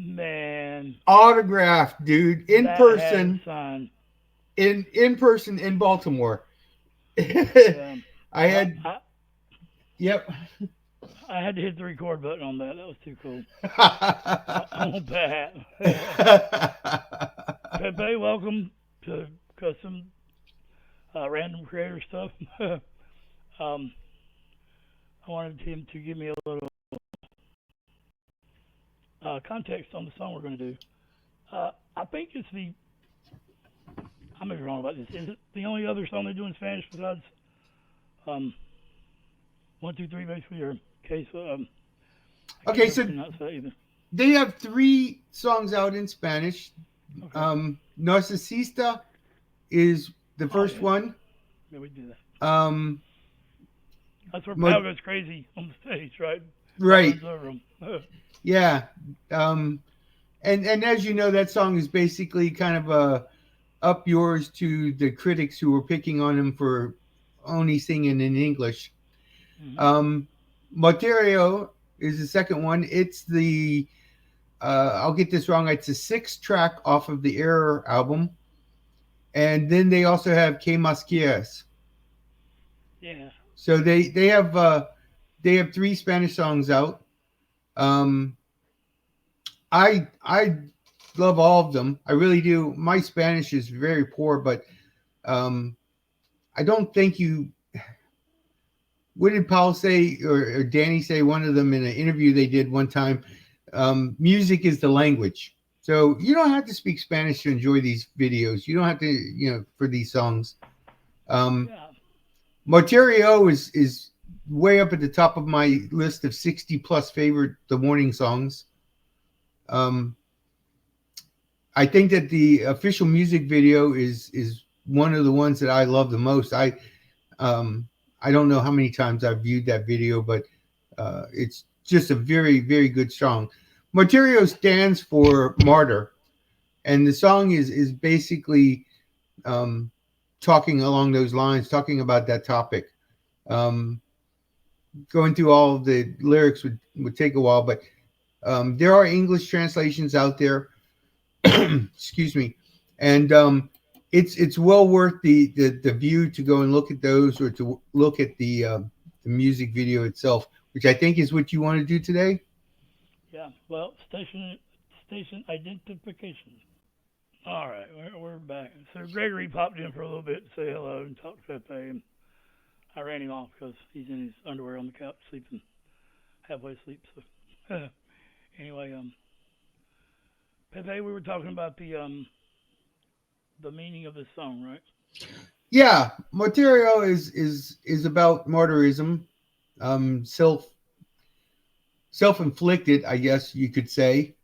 Man, Autographed, dude, in that had a person, sign. in person in Baltimore. Yeah. I Well, had, yep. I had to hit the record button on that. That was too cool. On that. Pepe, welcome to custom random creator stuff. um, I wanted him to give me a little context on the song we're going to do. I think it's the. I may be wrong about this. Is it the only other song they do in Spanish besides um, 1, 2, 3, basically, or case? I can't Okay, remember so pronounce that either. they have 3 songs out in Spanish. Okay. Narcisista is the Oh first yeah, one. yeah, we do that. Um, That's where Pal Mo- goes crazy on the stage, right? Pal right, runs over him. yeah. Um, and as you know, that song is basically kind of up yours to the critics who were picking on him for only singing in English. hmm Um, Materio is the second one. It's the I'll get this wrong. It's a 6 track off of the Error album, and then they also have Que Mas Quieres. Yeah. So they have 3 Spanish songs out. Um, I love all of them. I really do. My Spanish is very poor, but um, I don't think you. What did Paul say, or Danny say? One of them in an interview they did one time. Music is the language, so you don't have to speak Spanish to enjoy these videos. You don't have to, for these songs. Um, Yeah. Martirio is way up at the top of my list of 60 plus favorite The Warning songs. Um, I think that the official music video is one of the ones that I love the most. Um, I don't know how many times I've viewed that video, but it's just a very very good song. Martirio stands for martyr, and the song is basically um, talking along those lines, talking about that topic. Um, Going through all of the lyrics would take a while, but there are English translations out there. Excuse me, and it's well worth the view to go and look at those, or to look at the music video itself, which I think is what you want to do today. Yeah. Well, station identification. All right, we're back. So Gregory popped in for a little bit to say hello and talk to Pepe, and I ran him off because he's in his underwear on the couch sleeping, halfway asleep. So anyway, Pepe, we were talking about the meaning of this song, right? Yeah, Martirio is about martyrism, um, self self inflicted, I guess you could say.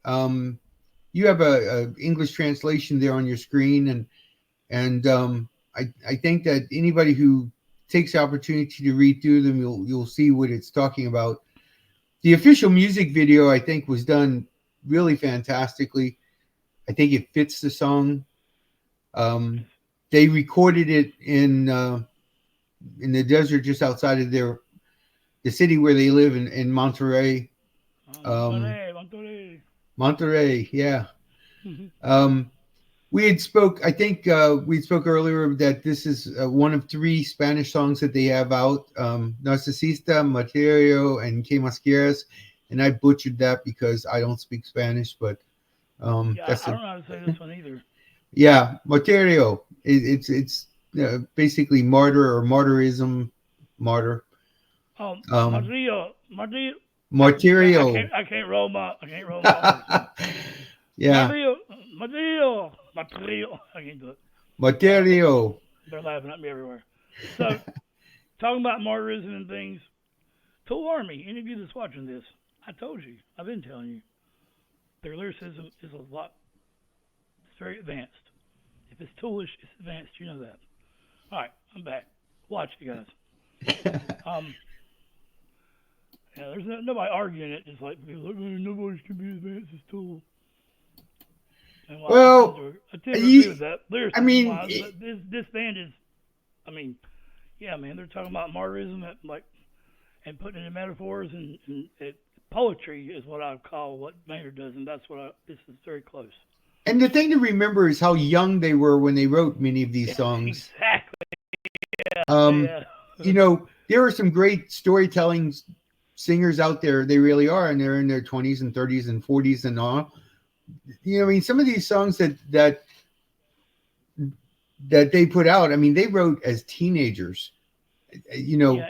You have a English translation there on your screen, and I think that anybody who takes the opportunity to read through them, you'll see what it's talking about. The official music video, I think, was done really fantastically. I think it fits the song. Um, they recorded it in the desert just outside of the city where they live in Monterey. Um, Monterey, Monterey. Monterey, yeah. Um, we had spoke. I think we spoke earlier that this is one of 3 Spanish songs that they have out: "Narcisista," "Materio," and "Que Mas Quieres." And I butchered that because I don't speak Spanish, but Yeah, that's I the don't know how to say this one either. yeah, Materio. It's basically martyr or martyrism, martyr. Um, Madrio, Madrio. Martirio. I can't roll my R's. Yeah, Madrio, Madrio, Madrio. I can't do it. But Martirio. they're laughing at me everywhere. So talking about martyrism and things. To warn me, any of you that's watching this, I told you, I've been telling you, their lyricism is a lot. It's very advanced. If it's toolish, it's advanced. You know that. All right, I'm back. Watch it, guys. Um, yeah, there's nobody arguing it. Just like nobody can be advanced as Tool. And while Well, I tend to agree you, with that, I lyricism mean, wise, this band is. I mean, yeah, man, they're talking about martyrism, like, and putting it in metaphors and it poetry is what I call what Maynard does, and that's what this is very close. And the thing to remember is how young they were when they wrote many of these songs. Exactly. Yeah. You know, there are some great storytelling singers out there. They really are, and they're in their 20s and 30s and 40s and all. You know, I mean, some of these songs that they put out, I mean, they wrote as teenagers. You know,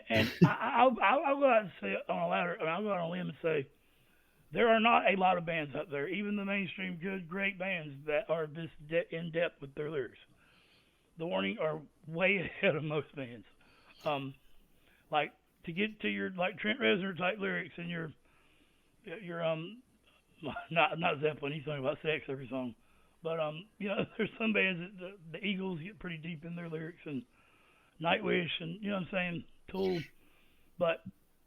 and I'll go out and say on a ladder. I'll go out on a limb and say there are not a lot of bands out there, even the mainstream good, great bands that are this in depth with their lyrics. The Warning are way ahead of most bands. Like to get to your like Trent Reznor type lyrics and your not Zeppelin. He's talking about sex every song, but you know, there's some bands that the Eagles get pretty deep in their lyrics, and Nightwish, and you know what I'm saying, Tool,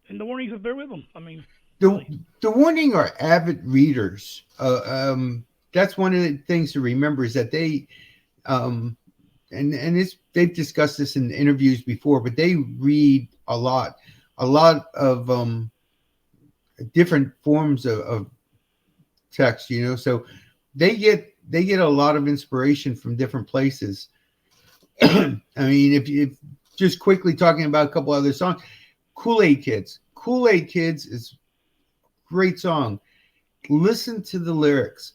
and the Warning's up there with them. I mean, the Warning are avid readers. That's one of the things to remember is that they, and they've discussed this in interviews before, but they read a lot of different forms of text, you know, so they get a lot of inspiration from different places. I mean, if just quickly talking about a couple other songs, Kool-Aid Kids is a great song. Listen to the lyrics,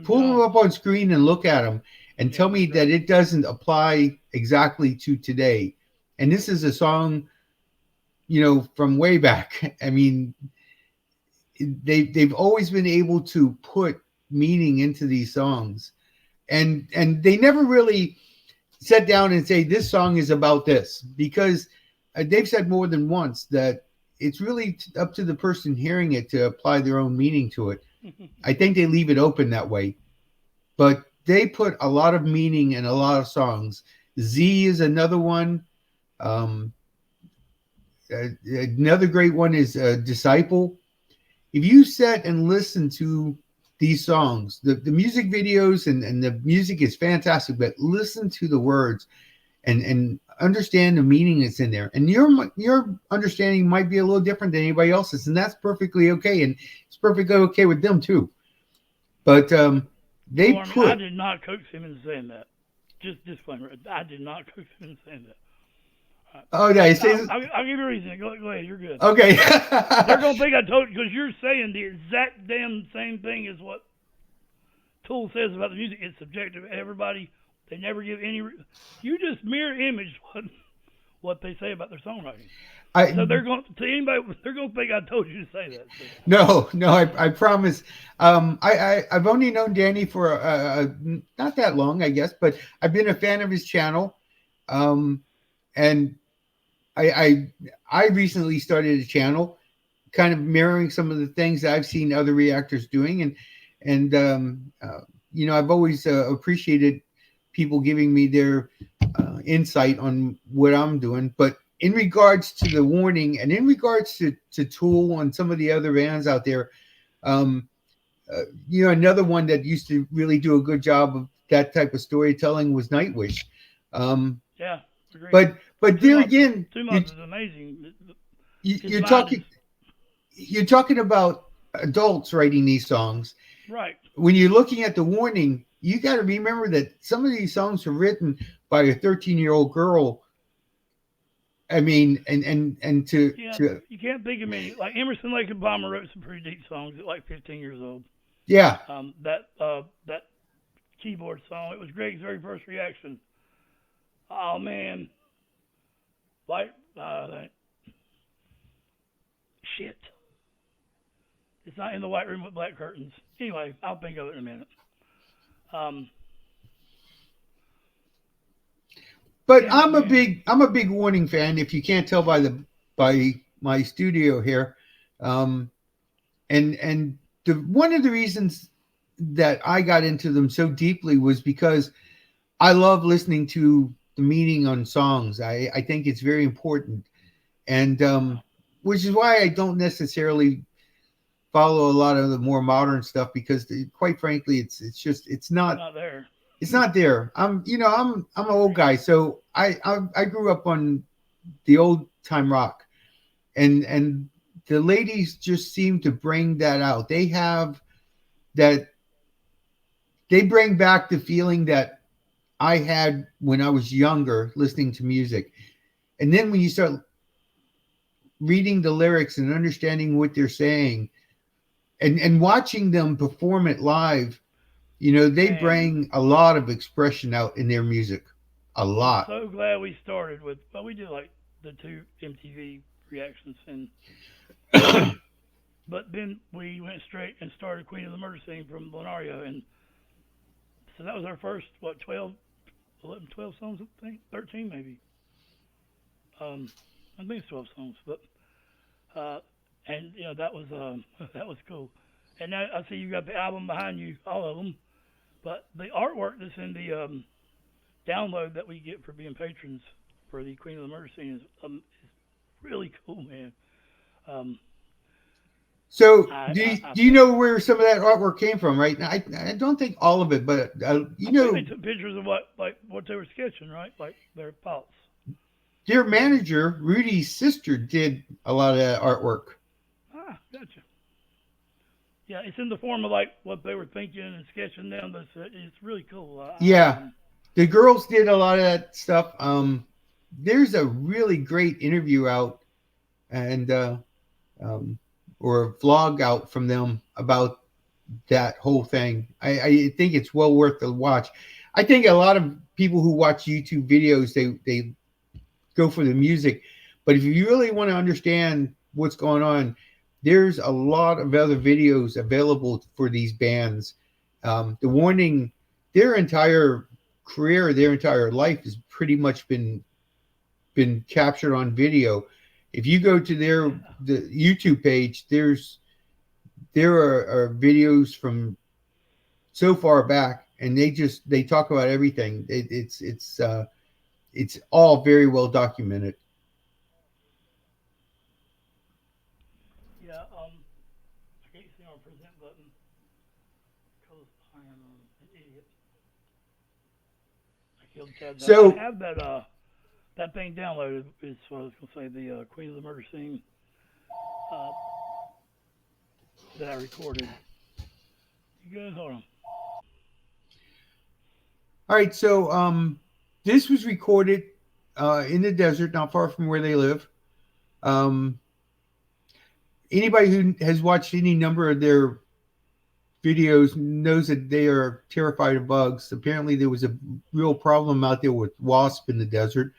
pull them up on screen and look at them and tell me that it doesn't apply exactly to today. And this is a song, you know, from way back. I mean, they've always been able to put meaning into these songs, and they never really sat down and say this song is about this, because they've said more than once that it's really up to the person hearing it to apply their own meaning to it. I think they leave it open that way, but they put a lot of meaning in a lot of songs. Z is another one. Another great one is Disciple. If you sit and listen to these songs, the music videos and the music is fantastic, but listen to the words and understand the meaning that's in there. And your understanding might be a little different than anybody else's, and that's perfectly okay. And it's perfectly okay with them too. But I did not coax him into saying that. Just disclaimer, I did not coax him into saying that. Oh, yeah. I'll give you a reason. Go ahead. You're good. Okay. They're going to think I told you because you're saying the exact damn same thing as what Tool says about the music. It's subjective. Everybody, they never give any. You just mirror image what they say about their songwriting. So they're going to anybody. They're going to think I told you to say that. So. No, I promise. I've only known Danny for not that long, I guess, but I've been a fan of his channel. And I recently started a channel kind of mirroring some of the things that I've seen other reactors doing. And you know, I've always appreciated people giving me their insight on what I'm doing. But in regards to the Warning and in regards to Tool and some of the other bands out there, you know, another one that used to really do a good job of that type of storytelling was Nightwish. Yeah. Agreed. But there again, Too much is amazing. You're talking about adults writing these songs, right? When you're looking at the Warning, you got to remember that some of these songs were written by a 13-year-old girl. I mean, and to you can't think of many. Like Emerson, Lake and Palmer wrote some pretty deep songs at like 15 years old. Yeah. That keyboard song. It was Greg's very first reaction. Oh man, shit. It's not In the White Room with Black Curtains. Anyway, I'll think of it in a minute. But I'm a big Warning fan. If you can't tell by my studio here, and one of the reasons that I got into them so deeply was because I love listening to the meaning on songs. I think it's very important, and which is why I don't necessarily follow a lot of the more modern stuff, because quite frankly, it's not there. It's not there. I'm an old guy, so I grew up on the old time rock, and the ladies just seem to bring that out. They have that. They bring back the feeling that I had when I was younger listening to music. And then when you start reading the lyrics and understanding what they're saying and watching them perform it live, you know, they bring a lot of expression out in their music. A lot. I'm so glad we started with, well, we did like the 2 MTV reactions, and but then we went straight and started Queen of the Murder Scene from Lenario, and so that was our first, what, 12, 11, 12 songs, I think, 13 maybe. I think it's 12 songs, but and you know that was that was cool. And now I see you got the album behind you, all of them, but the artwork that's in the download that we get for being patrons for the Queen of the Murder Scene is really cool, man. So do you know where some of that artwork came from? Right now, I don't think all of it, but you know, they took pictures of what they were sketching, right? Like their thoughts. Their manager, Rudy's sister, did a lot of that artwork. Ah, gotcha. Yeah, it's in the form of like what they were thinking and sketching down. But it's really cool. Yeah, the girls did a lot of that stuff. There's a really great interview out, and or a vlog out from them about that whole thing. I think it's well worth the watch. I think a lot of people who watch YouTube videos, they go for the music, but if you really want to understand what's going on, there's a lot of other videos available for these bands. The Warning, their entire career, their entire life has pretty much been captured on video. If you go to the YouTube page, there are videos from so far back, and they talk about everything. It's all very well documented. Yeah, I can't see our present button because I am an idiot. I killed Chad. So I have that thing downloaded. Is what I was gonna say. The Queen of the Murder Scene that I recorded. You guys, hold on. All right, so this was recorded in the desert, not far from where they live. Anybody who has watched any number of their videos knows that they are terrified of bugs. Apparently, there was a real problem out there with wasps in the desert.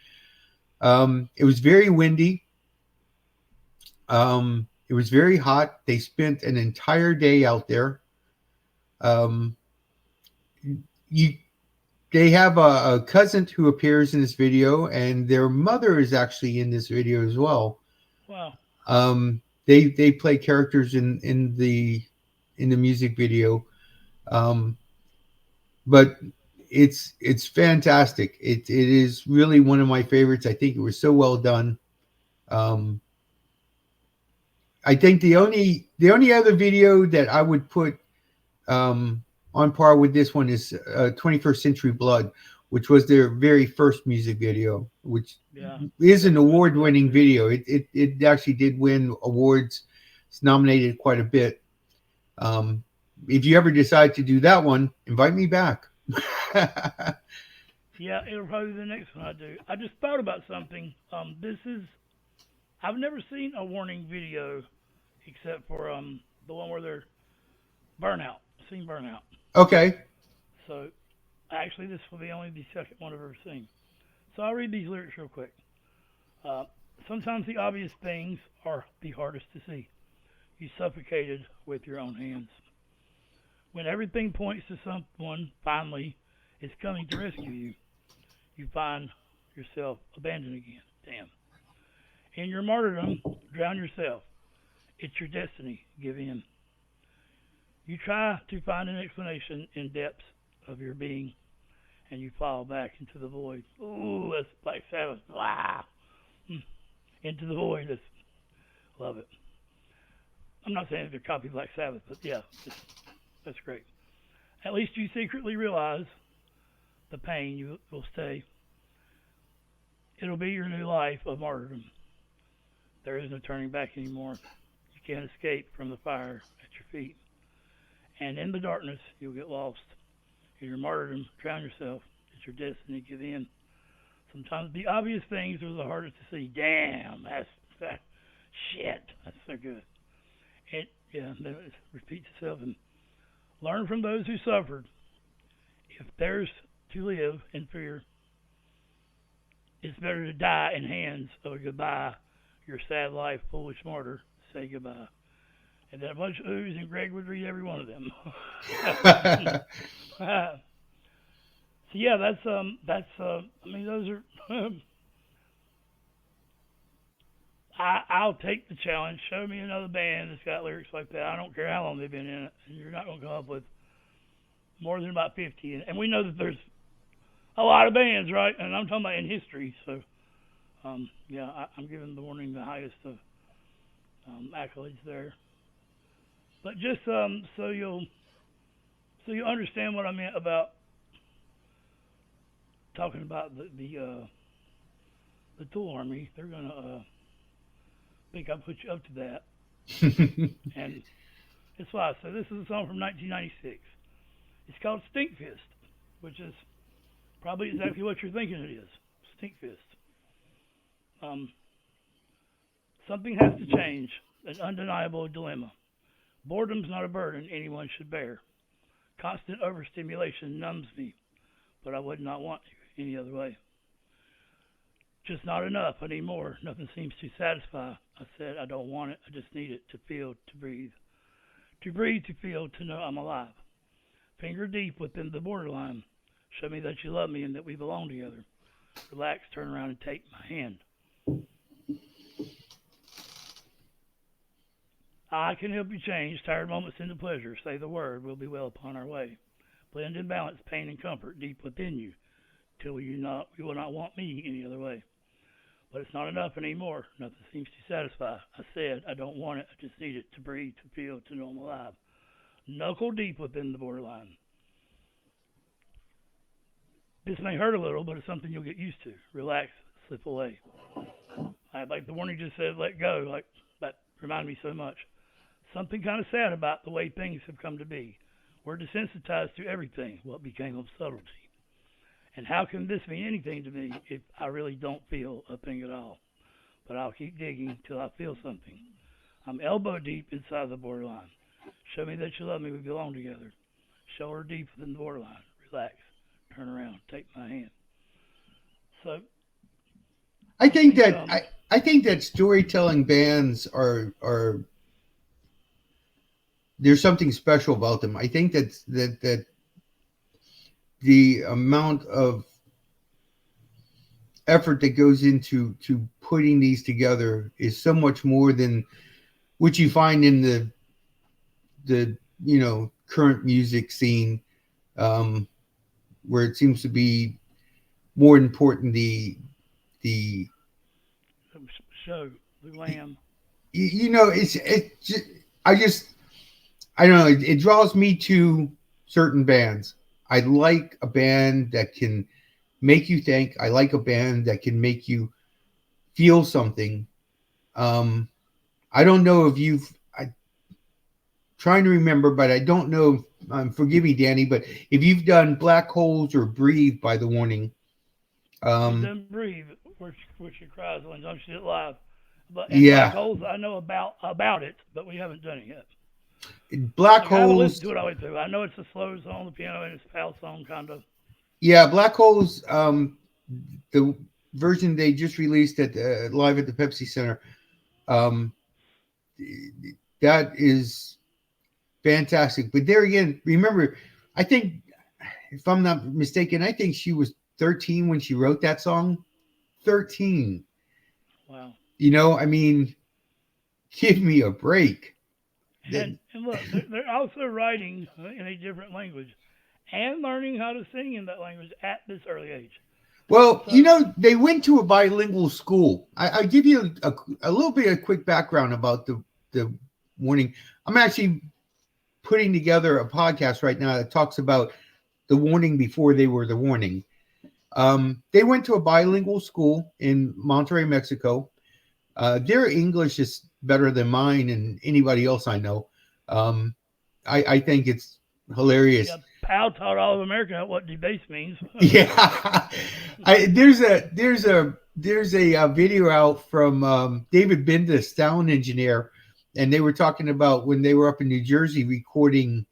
It was very windy. It was very hot. They spent an entire day out there. They have a cousin who appears in this video, and their mother is actually in this video as well. Wow. They play characters in the music video, but it's fantastic. It is really one of my favorites. I think it was so well done. I think the only other video that I would put on par with this one is 21st Century Blood, which was their very first music video, which is an award-winning video. It actually did win awards. It's nominated quite a bit. If you ever decide to do that one, invite me back. Yeah, it'll probably be the next one I do. I just thought about something. I've never seen a Warning video except for the one where they're Burnout. I've seen Burnout. Okay. So, actually, this will be only the second one I've ever seen. So I'll read these lyrics real quick. Sometimes the obvious things are the hardest to see. You suffocated with your own hands. When everything points to someone finally is coming to rescue you, you find yourself abandoned again. Damn. In your martyrdom, drown yourself. It's your destiny. Give in. You try to find an explanation in depths of your being, and you fall back into the void. Ooh, that's Black Sabbath. Wow. Into the void. Love it. I'm not saying they're copy Black Sabbath, but yeah, that's great. At least you secretly realize the pain you will stay. It'll be your new life of martyrdom. There is no turning back anymore. can't escape from the fire at your feet. And in the darkness, you'll get lost. In your martyrdom, drown yourself. It's your destiny, give in. Sometimes the obvious things are the hardest to see. Damn, that shit. That's so good. Then it repeats itself. And learn from those who suffered. If there's to live in fear, it's better to die in hands of a goodbye. Your sad life, foolish martyr, say goodbye. And then a bunch of oohs, and Greg would read every one of them. So yeah, that's I mean, those are. I'll take the challenge. Show me another band that's got lyrics like that. I don't care how long they've been in it, and you're not going to come up with more than about 50. And we know that there's a lot of bands, right? And I'm talking about in history. So, yeah, I'm giving the Warning the highest of accolades there. But just so you'll understand what I meant about talking about the Tool Army, they're gonna think I put you up to that, and that's why. So this is a song from 1996. It's called Stinkfist, which is probably exactly what you're thinking it is. Stinkfist. Something has to change. An undeniable dilemma. Boredom's not a burden anyone should bear. Constant overstimulation numbs me, but I would not want you any other way. Just not enough. I need more. Nothing seems to satisfy. I said I don't want it. I just need it to feel, to breathe. To breathe, to feel, to know I'm alive. Finger deep within the borderline. Show me that you love me and that we belong together. Relax, turn around and take my hand. I can help you change tired moments into pleasure. Say the word, we'll be well upon our way. Blend and balance pain and comfort deep within you, till you will not want me any other way. But it's not enough anymore. Nothing seems to satisfy. I said I don't want it. I just need it to breathe, to feel, to know I'm alive. Knuckle deep within the borderline. This may hurt a little, but it's something you'll get used to. Relax, slip away. Like the Warning just said, let go. Like that reminded me so much. Something kind of sad about the way things have come to be. We're desensitized to everything. What became of subtlety? And how can this mean anything to me if I really don't feel a thing at all? But I'll keep digging till I feel something. I'm elbow deep inside the borderline. Show me that you love me, we belong together. Shoulder deep within the borderline. Relax, turn around, take my hand. So, I think that storytelling bands are there's something special about them. I think that the amount of effort that goes into putting these together is so much more than what you find in the current music scene, where it seems to be more important the show, the lamb. I don't know. It draws me to certain bands. I like a band that can make you think. I like a band that can make you feel something. I don't know if I'm trying to remember, but I don't know. Forgive me, Danny, but if you've done Black Holes or Breathe by The Warning. We've done Breathe, where she cries when she did it live. But yeah. Black Holes, I know about it, but we haven't done it yet. Black Holes. I haven't listened to it all the way through. I know it's a slow song on the piano and it's a pal song, kind of. Yeah, Black Holes, the version they just released at live at the Pepsi Center, that is fantastic. But there again, remember, I think, if I'm not mistaken, I think she was 13 when she wrote that song. 13. Wow. I mean, give me a break. And look, they're also writing in a different language and learning how to sing in that language at this early age. Well, they went to a bilingual school. I'll give you a little bit of quick background about the Warning. I'm actually putting together a podcast right now that talks about the Warning before they were the Warning. They went to a bilingual school in Monterrey, Mexico. Their English is better than mine and anybody else I know. I think it's hilarious. Yeah, Powell taught all of America what debase means. Yeah, there's a video out from David Bindus, sound engineer, and they were talking about when they were up in New Jersey recording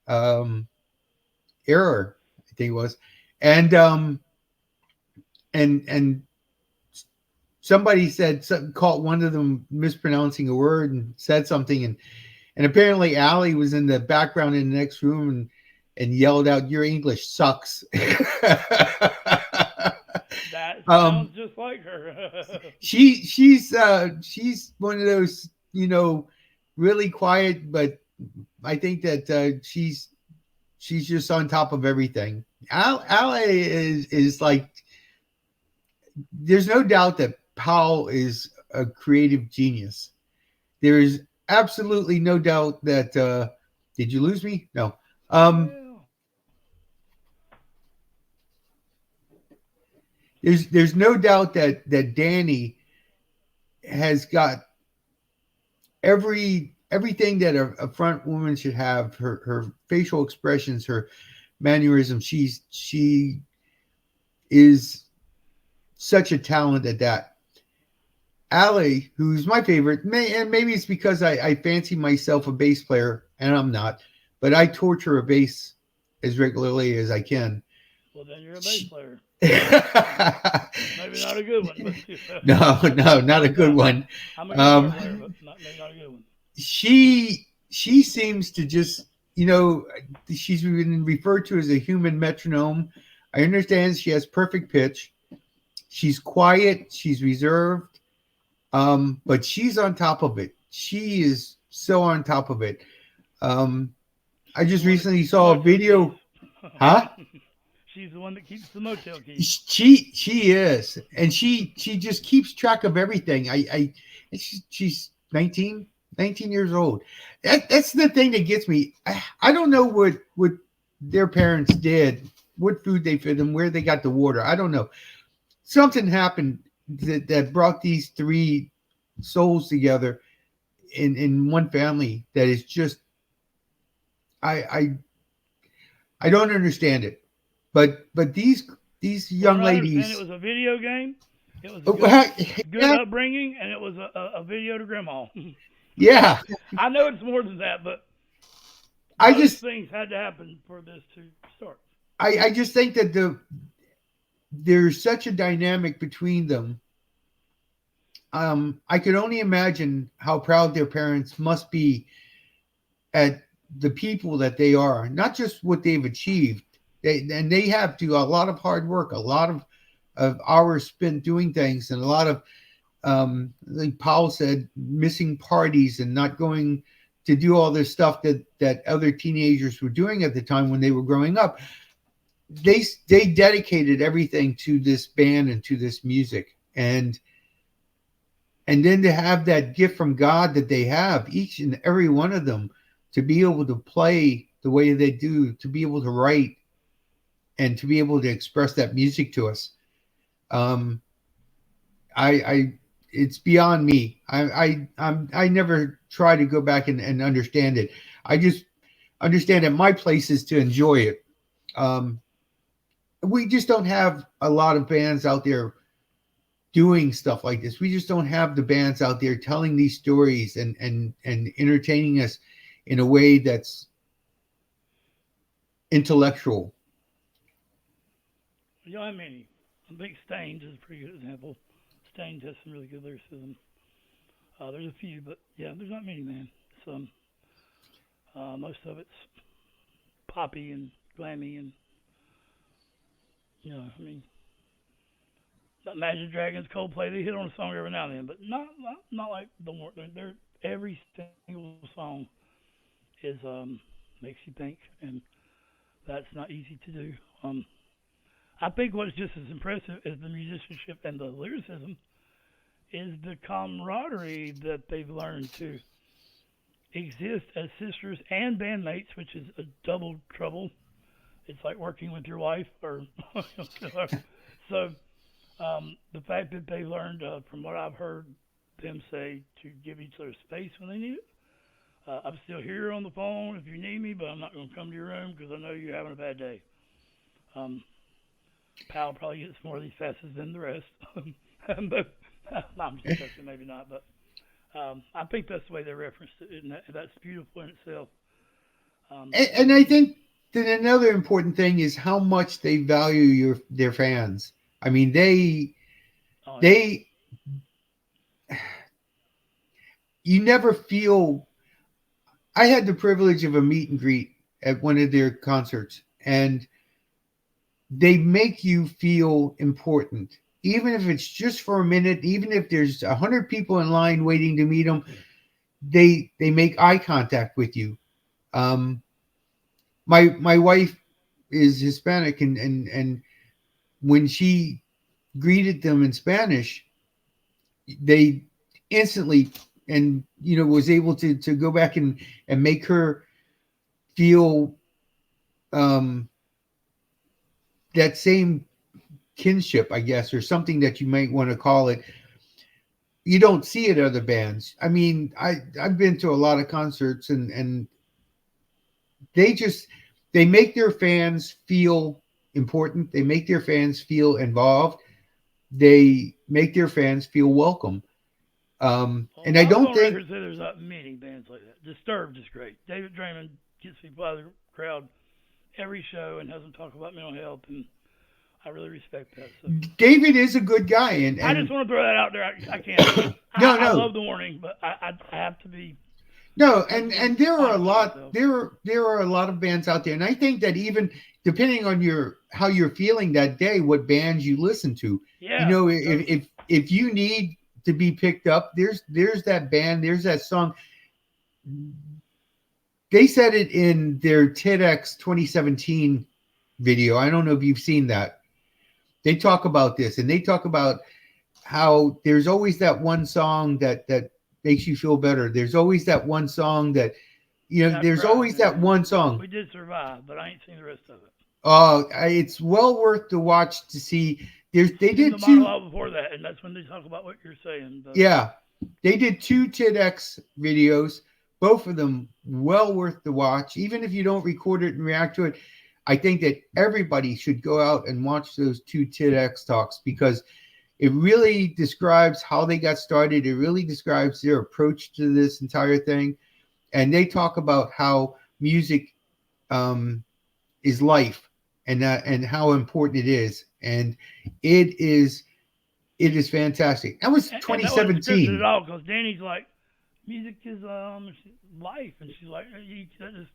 Error, I think it was, and and somebody said something, caught one of them mispronouncing a word and said something, and apparently Allie was in the background in the next room and yelled out, "Your English sucks." That sounds just like her. she's one of those, really quiet, but I think that she's just on top of everything. Allie is like, there's no doubt that Powell is a creative genius. There is absolutely no doubt that did you lose me? No. There's no doubt that Danny has got everything that a front woman should have. Her facial expressions, her mannerisms. She is such a talent at that. Allie, who's my favorite, and maybe it's because I fancy myself a bass player, and I'm not, but I torture a bass as regularly as I can. Well, then you're a bass player. Maybe not a good one. But no, not a good one. I'm a guitar player, but maybe not a good one. She seems to just, she's been referred to as a human metronome. I understand she has perfect pitch. She's quiet. She's reserved. But she's on top of it. She is so on top of it. I just recently saw a video. Huh? She's the one that keeps the motel keys. She is, and she just keeps track of everything. She's 19 years old. That's the thing that gets me. I don't know what their parents did, what food they fed them, where they got the water. I don't know. Something happened that brought these three souls together in one family that is just, I don't understand it. But these young ladies. And it was a video game. It was a good upbringing, and it was a video to grandma. Yeah. I know it's more than that, but things had to happen for this to start. I just think that there's such a dynamic between them. I could only imagine how proud their parents must be at the people that they are, not just what they've achieved. They have to a lot of hard work, a lot of hours spent doing things, and a lot of, like Powell said, missing parties and not going to do all this stuff that other teenagers were doing at the time when they were growing up. They dedicated everything to this band and to this music, and then to have that gift from God that they have, each and every one of them, to be able to play the way they do, to be able to write, and to be able to express that music to us. It's beyond me. I never try to go back and understand it. I just understand that my place is to enjoy it. We just don't have a lot of bands out there doing stuff like this. We just don't have the bands out there telling these stories and entertaining us in a way that's intellectual. You know, I mean, I think Stains is a pretty good example. Stains has some really good lyricism. There's a few, but yeah, there's not many, man. Some, most of it's poppy and glammy, and I mean, Imagine Dragons, Coldplay, they hit on a song every now and then, but not like the more. Every single song is makes you think, and that's not easy to do. I think what's just as impressive as the musicianship and the lyricism is the camaraderie that they've learned to exist as sisters and bandmates, which is a double trouble. It's like working with your wife, or so. The fact that they learned, from what I've heard, them say to give each other space when they need it. I'm still here on the phone if you need me, but I'm not going to come to your room because I know you're having a bad day. Pal probably gets more of these passes than the rest. But, no, I'm just joking, maybe not. But I think that's the way they referenced it, and that's beautiful in itself. And I think that another important thing is how much they value their fans. I mean, you never feel. I had the privilege of a meet and greet at one of their concerts, and they make you feel important, even if it's just for a minute, even if there's 100 people in line waiting to meet them. They make eye contact with you. My wife is Hispanic, and when she greeted them in Spanish, they instantly was able to go back and make her feel that same kinship, I guess, or something that you might want to call it. You don't see it other bands. I mean, I've been to a lot of concerts, and they make their fans feel important. They make their fans feel involved. They make their fans feel welcome. And I don't think there's not many bands like that. Disturbed is great. David Draymond gets people out of the crowd every show and has them talk about mental health, and I really respect that. So. David is a good guy, and I just want to throw that out there. I can't. I love the warning, but I have to be. No, and there are a lot. There are a lot of bands out there, and I think that even depending on how you're feeling that day, what bands you listen to. Yeah. If you need to be picked up, there's that band, there's that song. They said it in their TEDx 2017 video. I don't know if you've seen that. They talk about this, and they talk about how there's always that one song that makes you feel better. There's always that one song that, there's always that one song. We did survive, but I ain't seen the rest of it. It's well worth the watch to see. They did the two monologue before that, and that's when they talk about what you're saying. But. Yeah, they did 2 TEDx videos. Both of them well worth the watch. Even if you don't record it and react to it, I think that everybody should go out and watch those 2 TEDx talks, because it really describes how they got started. It really describes their approach to this entire thing. And they talk about how music is life, and how important it is. And it is fantastic. That was 2017. And that wasn't scripted at all, because Danny's like, music is life, and she's like, that just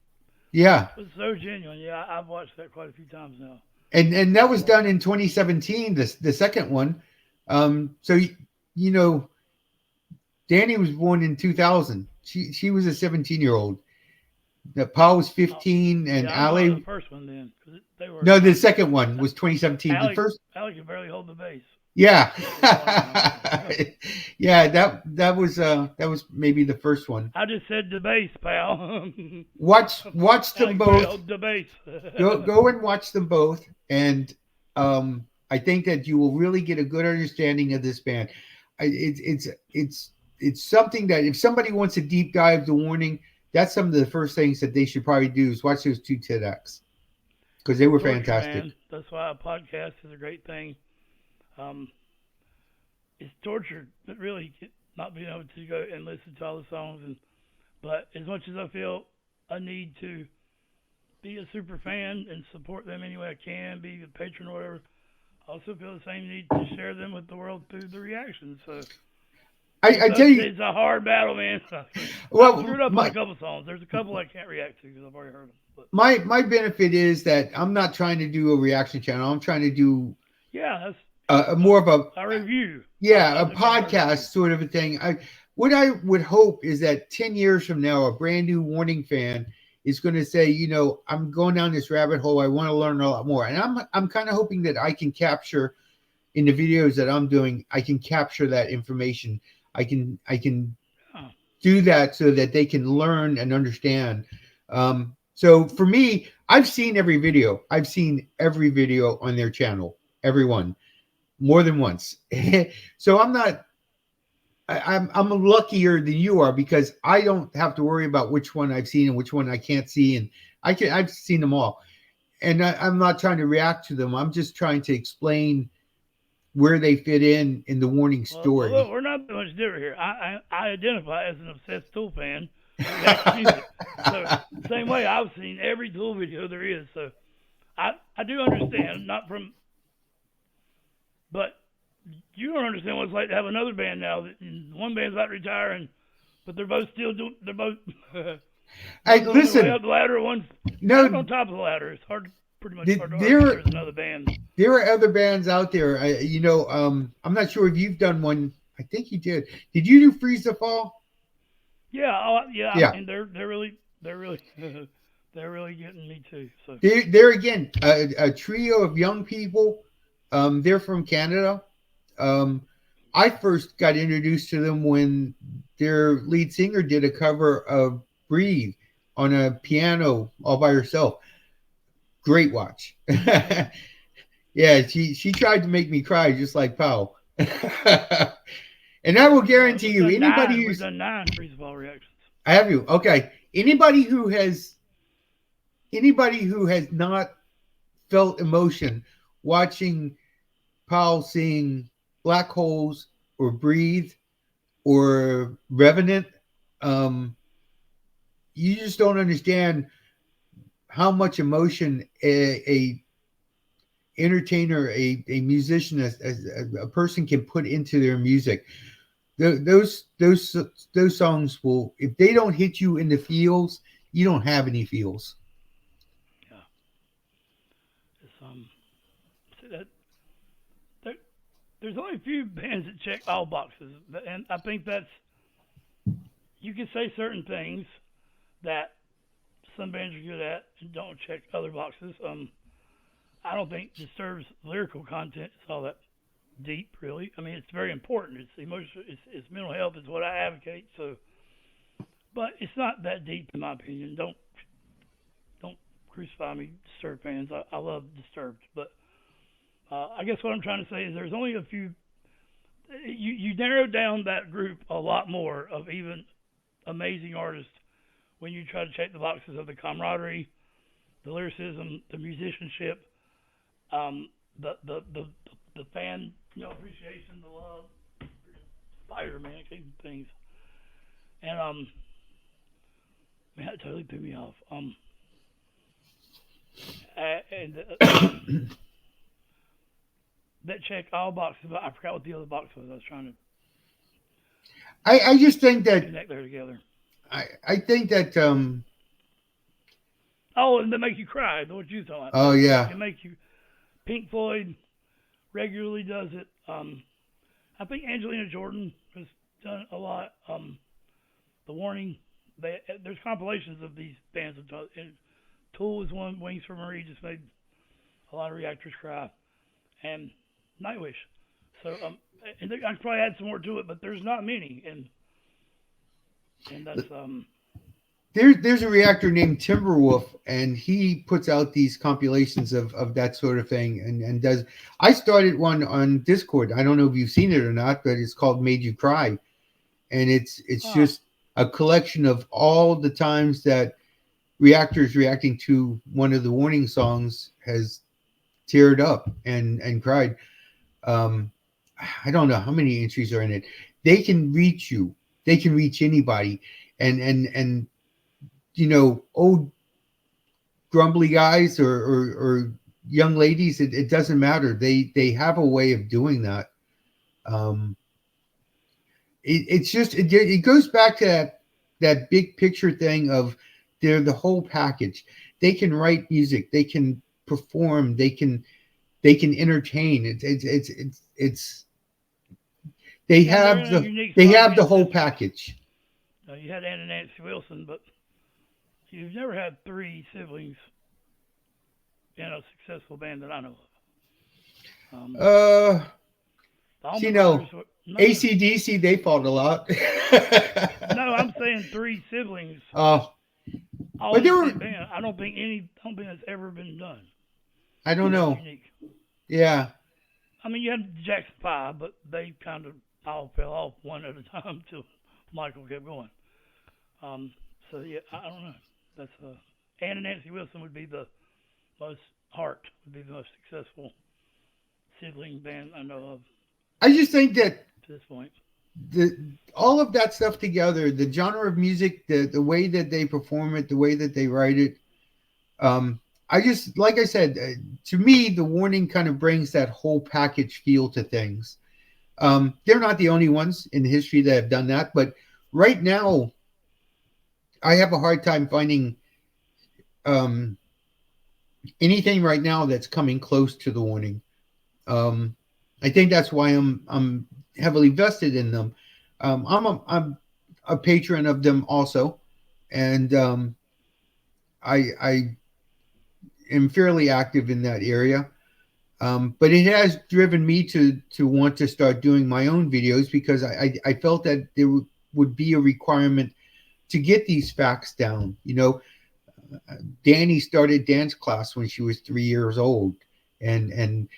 was so genuine. Yeah, I've watched that quite a few times now. And that was done in 2017, the second one. So Danny was born in 2000. She was a 17-year-old. Paul was 15, and Ali. The first one then, they were. No, the second one was 2017. Ali, the first. Ali could barely hold the bass. Yeah, yeah. That was maybe the first one. I just said the bass, pal. Watch them both. The bass. go and watch them both, and I think that you will really get a good understanding of this band. It's something that if somebody wants to deep dive the warning, that's some of the first things that they should probably do is watch those 2 TEDx, because they were fantastic. Man. That's why a podcast is a great thing. It's torture, but really not being able to go and listen to all the songs. But as much as I feel a need to be a super fan and support them any way I can, be a patron or whatever, I also feel the same need to share them with the world through the reactions. So I tell you, it's a hard battle, man. Well, I screwed up on a couple songs. There's a couple I can't react to because I've already heard them. But. My benefit is that I'm not trying to do a reaction channel. I'm trying to do more of a review. Yeah, a podcast sort of a thing. What I would hope is that 10 years from now, a brand new Warning fan is going to say, I'm going down this rabbit hole. I want to learn a lot more. And I'm kind of hoping that I can capture in the videos that I'm doing, I can capture that information. I can do that so that they can learn and understand. So for me, I've seen every video. I've seen every video on their channel, every one, more than once. So I'm I'm luckier than you are because I don't have to worry about which one I've seen and which one I can't see, and I've seen them all, and I'm not trying to react to them. I'm just trying to explain where they fit in the warning story. Well, look, we're not that much different here. I identify as an obsessed Tool fan who reacts to music. So same way I've seen every Tool video there is. So I do understand, but you don't understand what it's like to have another band now. That one band's about to retire, but they're both still doing. They're both. Hey, listen. Way up the ladder, one's on top of the ladder. It's pretty much hard to argue there's another band. There are other bands out there. I'm not sure if you've done one. I think you did. Did you do Freeze the Fall? Yeah. Yeah. I mean, they're really getting me too. So they're again a trio of young people. They're from Canada. I first got introduced to them when their lead singer did a cover of Breathe on a piano all by herself. Great watch. Yeah, she tried to make me cry just like Powell. And I will guarantee you, anybody who's done 9 Freeze the Fall reactions. I have you. Okay. Anybody who has not felt emotion watching Powell sing Black Holes or Breathe or Revenant, you just don't understand how much emotion a entertainer, a musician, as a person can put into their music. Those songs will, if they don't hit you in the feels, you don't have any feels. Yeah. There's only a few bands that check all boxes, and I think you can say certain things that some bands are good at and don't check other boxes. I don't think Disturbed's lyrical content is all that deep, really. I mean, it's very important. It's emotional. It's mental health is what I advocate. So, but it's not that deep in my opinion. Don't crucify me, Disturbed fans. I love Disturbed, but I guess what I'm trying to say is there's only a few. You narrowed down that group a lot more of even amazing artists when you try to check the boxes of the camaraderie, the lyricism, the musicianship, the fan appreciation, the love, Spider-Man, things, and man, that totally threw me off. That checked all boxes, but I forgot what the other box was. I was trying to. I just think that connect there together. I think that Oh, and they make you cry. What you talking about? Oh yeah. They make you. Pink Floyd regularly does it. I think Angelina Jordan has done a lot. The Warning. There's compilations of these bands. And Tool is one. Wings for Marie just made a lot of reactors cry, and Nightwish. So and I could probably add some more to it, but there's not many, and that's There's a reactor named Timberwolf, and he puts out these compilations of that sort of thing, and does. I started one on Discord. I don't know if you've seen it or not, but it's called Made You Cry, and it's just a collection of all the times that reactors reacting to one of the Warning songs has teared up and cried. I don't know how many entries are in it. They can reach you. They can reach anybody, and old grumbly guys or young ladies, it doesn't matter. They have a way of doing that. It goes back to that big picture thing of they're the whole package. They can write music, they can perform, they can entertain. They have the whole package. You had Ann and Nancy Wilson, but you've never had 3 siblings in a successful band that I know of. AC/DC, they fought a lot. No, I'm saying 3 siblings. But there were. Band. I don't think that's ever been done. I don't know. Unique. Yeah. I mean, you had Jackson 5, but they kind of all fell off one at a time till Michael kept going. So yeah, I don't know. That's Ann and Nancy Wilson would be the most successful sibling band I know of I just think that to this point. All of that stuff together, the genre of music, the way that they perform it, the way that they write it, I just, like I said, to me, The Warning kind of brings that whole package feel to things. They're not the only ones in history that have done that, but right now, I have a hard time finding anything right now that's coming close to The Warning. I think that's why I'm heavily vested in them. I'm a patron of them also, and I am fairly active in that area. But it has driven me to want to start doing my own videos because I felt that there would be a requirement to get these facts down. You know, Danny started dance class when she was 3 years old, and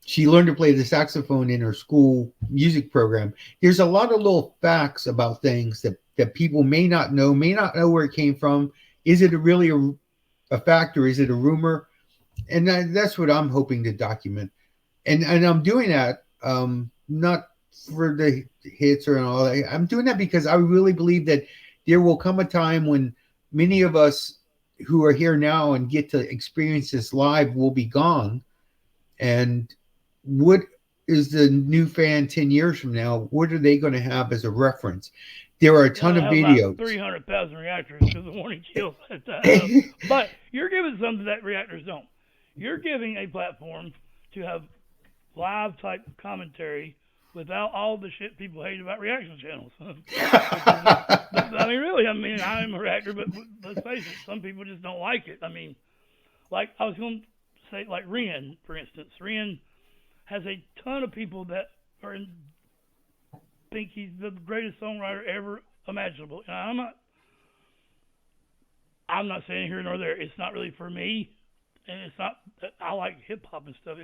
she learned to play the saxophone in her school music program. There's a lot of little facts about things that people may not know where it came from. Is it really a fact or is it a rumor? And that's what I'm hoping to document. And I'm doing that not for the hits or all that. I'm doing that because I really believe that there will come a time when many of us who are here now and get to experience this live will be gone. And what is the new fan 10 years from now? What are they going to have as a reference? There are a ton of videos. 300,000 reactors because The Warning kills that time. But you're giving something that reactors don't. You're giving a platform to have live type commentary without all the shit people hate about reaction channels. I mean, really, I'm a reactor, but let's face it, some people just don't like it. I mean, like I was going to say, like Ren, for instance. Ren has a ton of people that think he's the greatest songwriter ever imaginable. And I'm not saying here nor there. It's not really for me, and it's not. I like hip hop and stuff.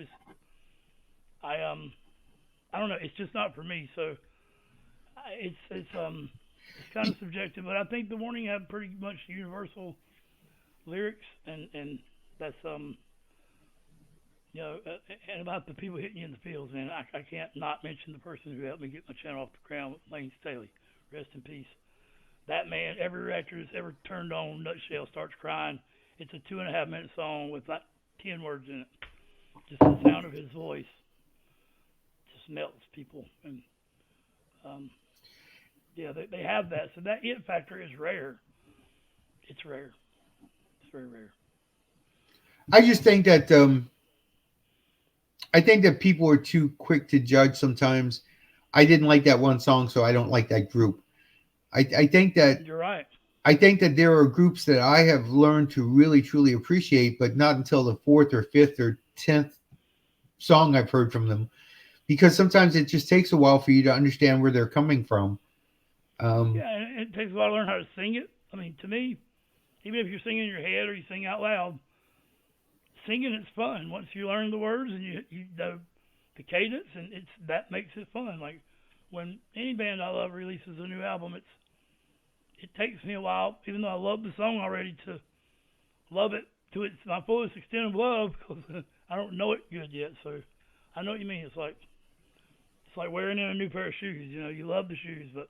I don't know. It's just not for me. So it's kind of subjective. But I think The Warning have pretty much universal lyrics, and that's you know, and about the people hitting you in the fields, man, I can't not mention the person who helped me get my channel off the ground, Lane Staley. Rest in peace. That man, every reactor that's ever turned on Nutshell starts crying. It's a 2.5-minute song with like 10 words in it. Just the sound of his voice just melts people. And yeah, they have that. So that it factor is rare. It's rare. It's very rare. I just think that people are too quick to judge sometimes. I didn't like that one song, so I don't like that group. I think that you're right. I think that there are groups that I have learned to really, truly appreciate, but not until the 4th or 5th or 10th song I've heard from them, because sometimes it just takes a while for you to understand where they're coming from. Yeah, and it takes a while to learn how to sing it. I mean, to me, even if you're singing in your head or you sing out loud, singing it's fun. Once you learn the words and you know the cadence, and that makes it fun. Like when any band I love releases a new album, it takes me a while, even though I love the song already, to love it to its my fullest extent of love, because I don't know it good yet. So I know what you mean. It's like wearing in a new pair of shoes. You know, you love the shoes, but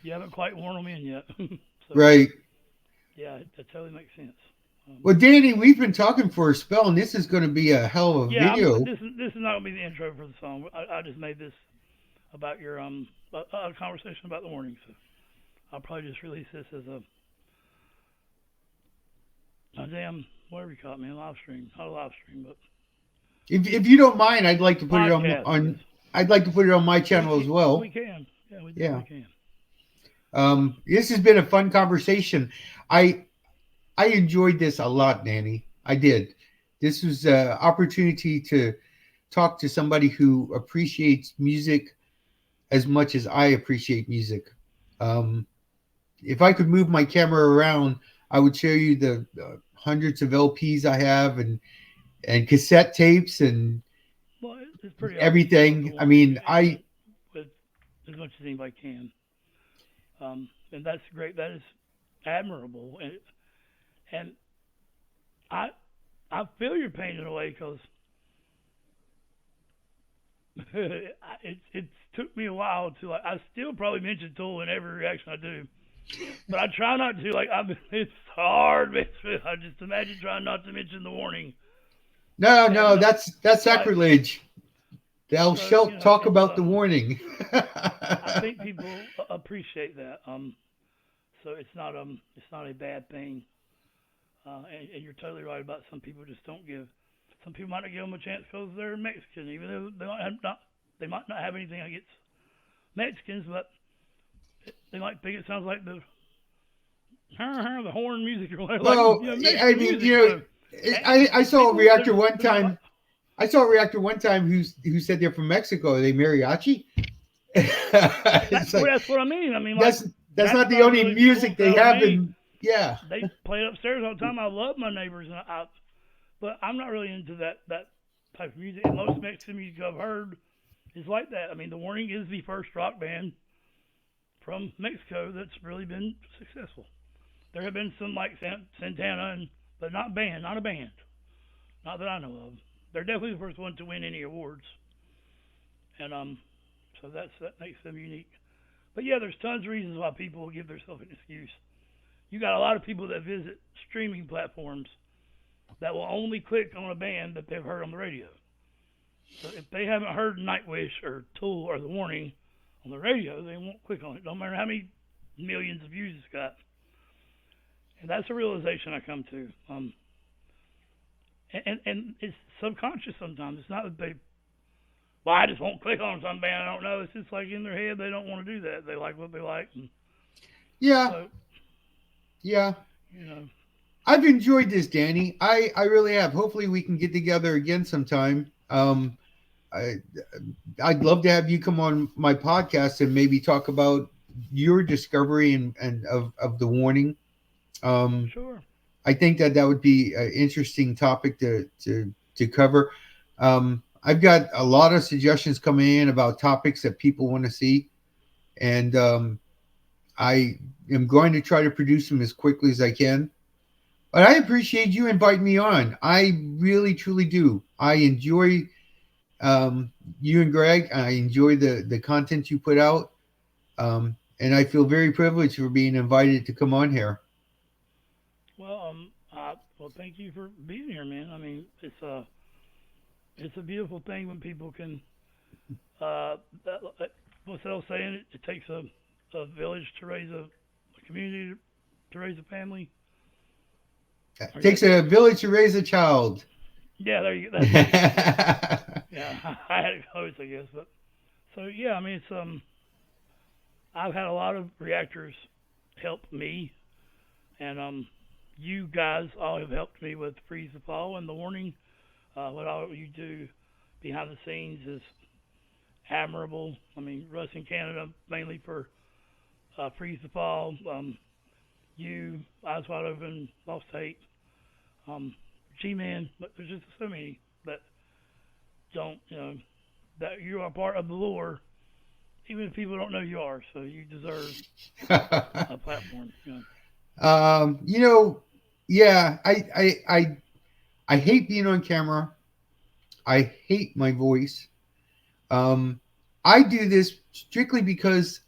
you haven't quite worn them in yet. So, right. Yeah, that totally makes sense. Well, Danny, we've been talking for a spell, and this is going to be a hell of a video. This is not going to be the intro for the song. I just made this about your a conversation about The Warning. So I'll probably just release this as a damn, whatever you call it, man, live stream. Not a live stream, but if you don't mind, I'd like to put podcast, it on. I'd like to put it on my channel as well. We can. Yeah, we can. This has been a fun conversation. I enjoyed this a lot, Danny. I did. This was an opportunity to talk to somebody who appreciates music as much as I appreciate music. If I could move my camera around, I would show you the hundreds of LPs I have and cassette tapes and it's pretty everything. I mean, as much as anybody can. And that's great. That is admirable. And I feel your pain in a way because it took me a while to like. I still probably mention Tool in every reaction I do, but I try not to. Like it's hard. I just imagine trying not to mention the warning. No, that's sacrilege. Thou shalt talk about the warning. I think people appreciate that. So it's not a bad thing. And you're totally right about some people just don't give. Some people might not give them a chance because they're Mexican, even though they might not have anything against Mexicans, but they might think it sounds like the horn music or whatever. Well, like, I mean, music, I saw a reactor one time. I saw a reactor one time who said they're from Mexico. Are they mariachi? That's what I mean. I mean, that's not the only really music they have. Yeah, they play it upstairs all the time. I love my neighbors, but I'm not really into that type of music. And most Mexican music I've heard is like that. I mean, The Warning is the first rock band from Mexico that's really been successful. There have been some like Santana, but not a band, not that I know of. They're definitely the first one to win any awards, and so that makes them unique. But yeah, there's tons of reasons why people will give themselves an excuse. You got a lot of people that visit streaming platforms that will only click on a band that they've heard on the radio. So if they haven't heard Nightwish or Tool or The Warning on the radio, they won't click on it. Don't matter how many millions of views it's got. And that's a realization I come to. And it's subconscious sometimes. It's not that I just won't click on some band I don't know. It's just like in their head they don't want to do that. They like what they like. Yeah. So, yeah. You know. I've enjoyed this, Danny. I really have. Hopefully we can get together again sometime. I'd love to have you come on my podcast and maybe talk about your discovery and of The Warning. Sure. I think that would be an interesting topic to cover. I've got a lot of suggestions coming in about topics that people want to see. And I am going to try to produce them as quickly as I can. But I appreciate you inviting me on. I really, truly do. I enjoy you and Greg. I enjoy the content you put out. And I feel very privileged for being invited to come on here. Well, thank you for being here, man. I mean, it's a beautiful thing when people can. What's that old saying? It takes a village to raise a community to raise a family. It takes a village to raise a child. Yeah, there you go. Yeah, I had it close, I guess. But so yeah, I mean, it's I've had a lot of reactors help me, and you guys all have helped me with Freeze the Fall and The Warning. What all you do behind the scenes is admirable. I mean, Russ in Canada mainly for Freeze the Fall. You, Eyes Wide Open, Lost Hate, G-Man. But there's just so many that don't, that you are part of the lore, even if people don't know you are. So you deserve a platform. Yeah, I hate being on camera. I hate my voice. I do this strictly because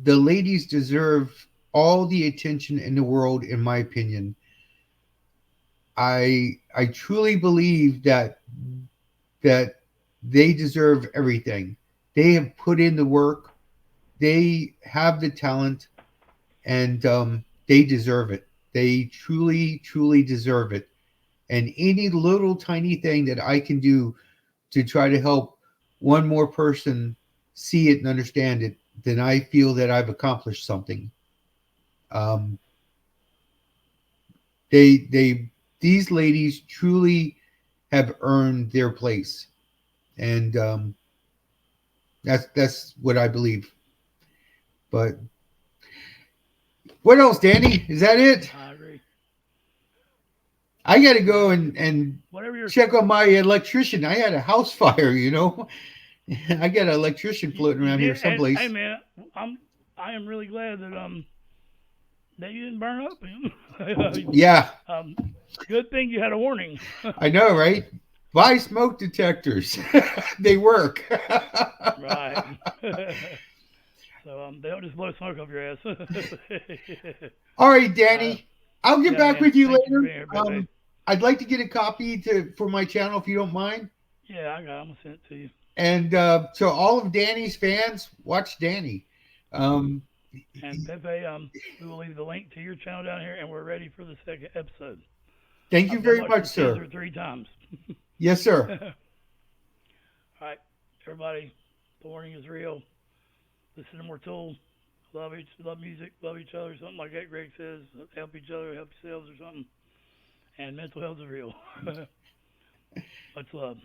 the ladies deserve all the attention in the world, in my opinion. I truly believe that they deserve everything. They have put in the work. They have the talent, and they deserve it. They truly, truly deserve it. And any little tiny thing that I can do to try to help one more person see it and understand it, then I feel that I've accomplished something. These ladies truly have earned their place, and that's what I believe. But what else, Danny? Is that it? I agree. I got to go and Whatever check on my electrician. I had a house fire, I got an electrician floating around here someplace. Hey man, I am really glad that you didn't burn up. Yeah. Good thing you had a warning. I know, right? Buy smoke detectors. They work. Right. So they don't just blow smoke up your ass. All right, Danny. I'll get back with you Thank later. You here, I'd like to get a copy for my channel if you don't mind. Yeah, I got it. I'm gonna send it to you. And so all of Danny's fans, watch Danny. And Pepe, we will leave the link to your channel down here, and we're ready for the second episode. Thank you very much, sir. 3 times. Yes, sir. All right, everybody. The warning is real. Listen to more tools. Love music. Love each other. Something like that. Greg says, help each other, help yourselves, or something. And mental health is real. Much love.